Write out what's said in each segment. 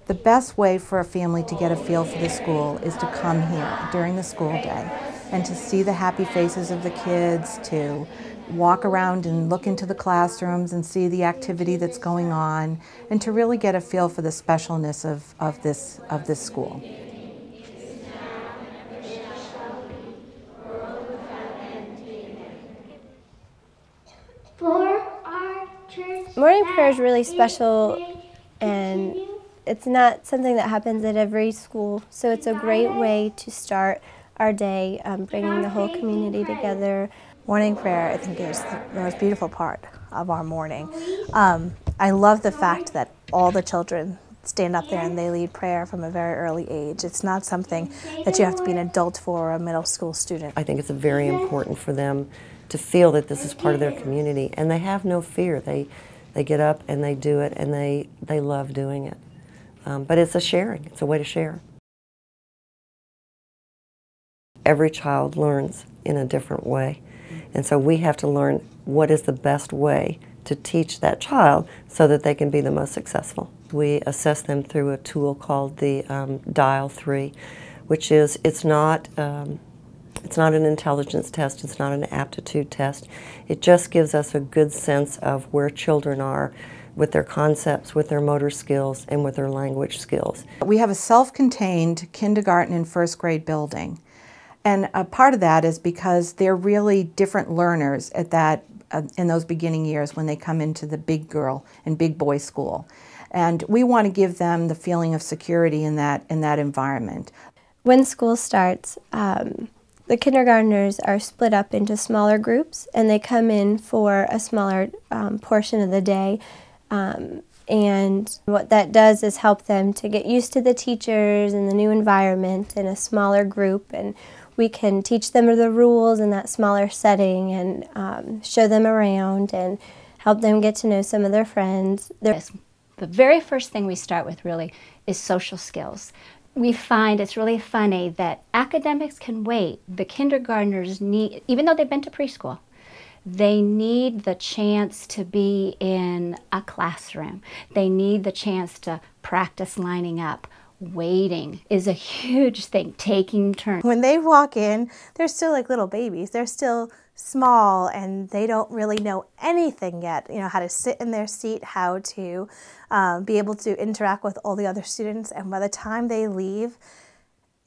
The best way for a family to get a feel for the school is to come here during the school day and to see the happy faces of the kids, to walk around and look into the classrooms and see the activity that's going on, and to really get a feel for the specialness of this school. Morning prayer is really special, and it's not something that happens at every school, so it's a great way to start our day, bringing the whole community together. Morning prayer, I think, is the most beautiful part of our morning. I love the fact that all the children stand up there and they lead prayer from a very early age. It's not something that you have to be an adult for or a middle school student. I think it's very important for them to feel that this is part of their community, and they have no fear. They get up and they do it, and they love doing it. But it's a sharing. It's a way to share. Every child learns in a different way, and so we have to learn what is the best way to teach that child so that they can be the most successful. We assess them through a tool called the Dial 3, which is, it's not an intelligence test, it's not an aptitude test. It just gives us a good sense of where children are with their concepts, with their motor skills, and with their language skills. We have a self-contained kindergarten and first grade building. And a part of that is because they're really different learners at that, in those beginning years when they come into the big girl and big boy school. And we want to give them the feeling of security in that environment. When school starts, the kindergartners are split up into smaller groups, and they come in for a smaller portion of the day. And what that does is help them to get used to the teachers and the new environment in a smaller group, and we can teach them the rules in that smaller setting and show them around and help them get to know some of their friends. The very first thing we start with really is social skills. We find it's really funny that academics can wait. The kindergartners need, even though they've been to preschool, they need the chance to be in a classroom. They need the chance to practice lining up. Waiting is a huge thing, taking turns. When they walk in, they're still like little babies. They're still small and they don't really know anything yet. You know, how to sit in their seat, how to be able to interact with all the other students. And by the time they leave,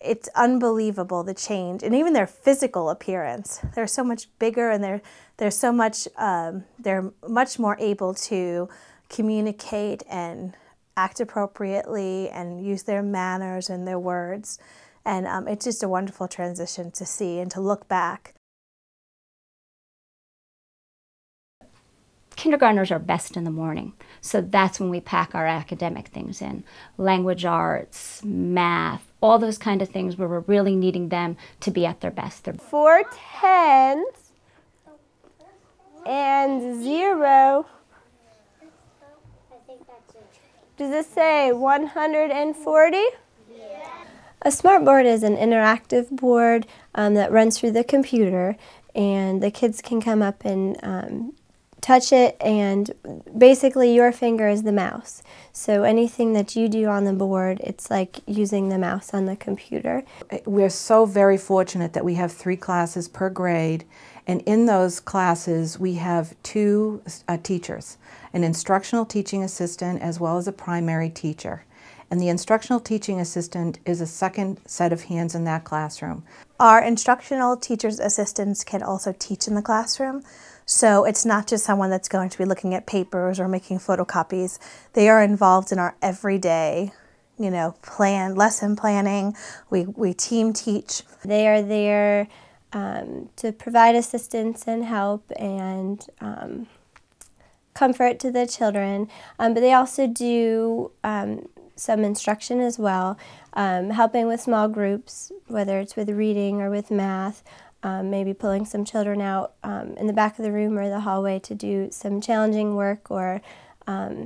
it's unbelievable, the change, and even their physical appearance. They're so much bigger, and they're much more able to communicate and act appropriately and use their manners and their words. And it's just a wonderful transition to see and to look back. Kindergartners are best in the morning, so that's when we pack our academic things in. Language arts, math, all those kind of things where we're really needing them to be at their best. 4 10s and 0. Does it say 140? Yeah. A smart board is an interactive board that runs through the computer, and the kids can come up and touch it, and basically your finger is the mouse. So anything that you do on the board, it's like using the mouse on the computer. We're so very fortunate that we have 3 classes per grade, and in those classes we have 2 teachers, an instructional teaching assistant as well as a primary teacher. And the instructional teaching assistant is a second set of hands in that classroom. Our instructional teachers' assistants can also teach in the classroom. So it's not just someone that's going to be looking at papers or making photocopies. They are involved in our everyday, lesson planning. We team teach. They are there to provide assistance and help and comfort to the children. But they also do some instruction as well, helping with small groups, whether it's with reading or with math. Maybe pulling some children out in the back of the room or the hallway to do some challenging work or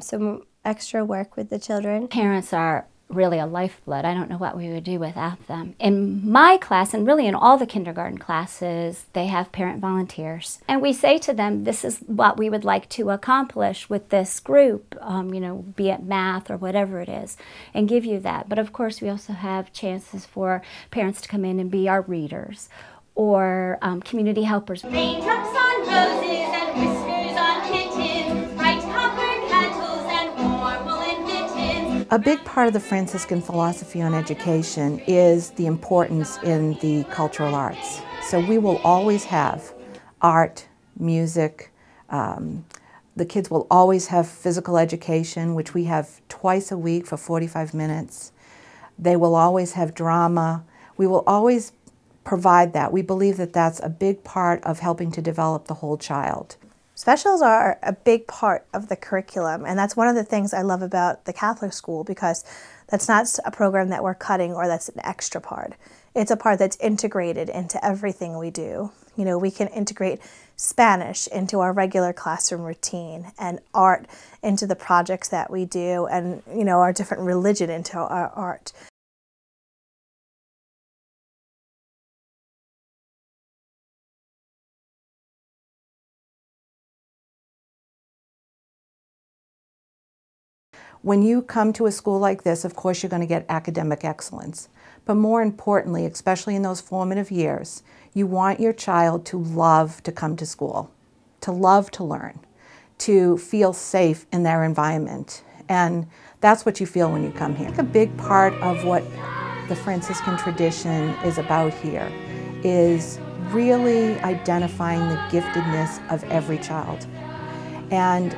some extra work with the children. Parents are really a lifeblood. I don't know what we would do without them. In my class, and really in all the kindergarten classes, they have parent volunteers. And we say to them, this is what we would like to accomplish with this group, you know, be it math or whatever it is, and give you that. But of course, we also have chances for parents to come in and be our readers or community helpers. Raindrops on roses and whiskers on kittens, bright copper kettles and warm woolen mittens. A big part of the Franciscan philosophy on education is the importance in the cultural arts. So we will always have art, music, the kids will always have physical education, which we have twice a week for 45 minutes. They will always have drama. We will always provide that. We believe that that's a big part of helping to develop the whole child. Specials are a big part of the curriculum, and that's one of the things I love about the Catholic school, because that's not a program that we're cutting or that's an extra part. It's a part that's integrated into everything we do. You know, we can integrate Spanish into our regular classroom routine and art into the projects that we do, and, you know, our different religion into our art. When you come to a school like this, of course, you're going to get academic excellence. But more importantly, especially in those formative years, you want your child to love to come to school, to love to learn, to feel safe in their environment. And that's what you feel when you come here. A big part of what the Franciscan tradition is about here is really identifying the giftedness of every child and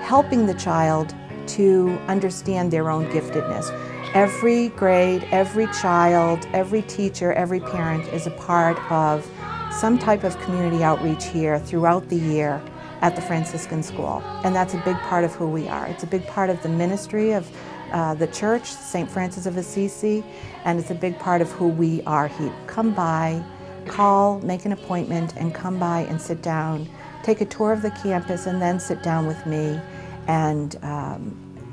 helping the child to understand their own giftedness. Every grade, every child, every teacher, every parent is a part of some type of community outreach here throughout the year at the Franciscan school. And that's a big part of who we are. It's a big part of the ministry of the church, St. Francis of Assisi, and it's a big part of who we are here. Come by, call, make an appointment, and come by and sit down, take a tour of the campus, and then sit down with me and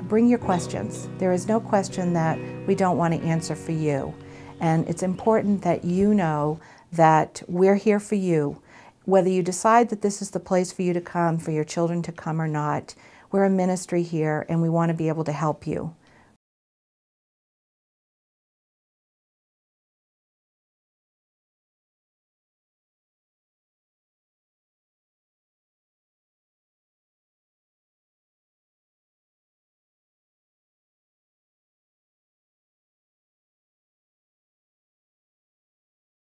bring your questions. There is no question that we don't want to answer for you. And it's important that you know that we're here for you. Whether you decide that this is the place for you to come, for your children to come or not, we're a ministry here and we want to be able to help you.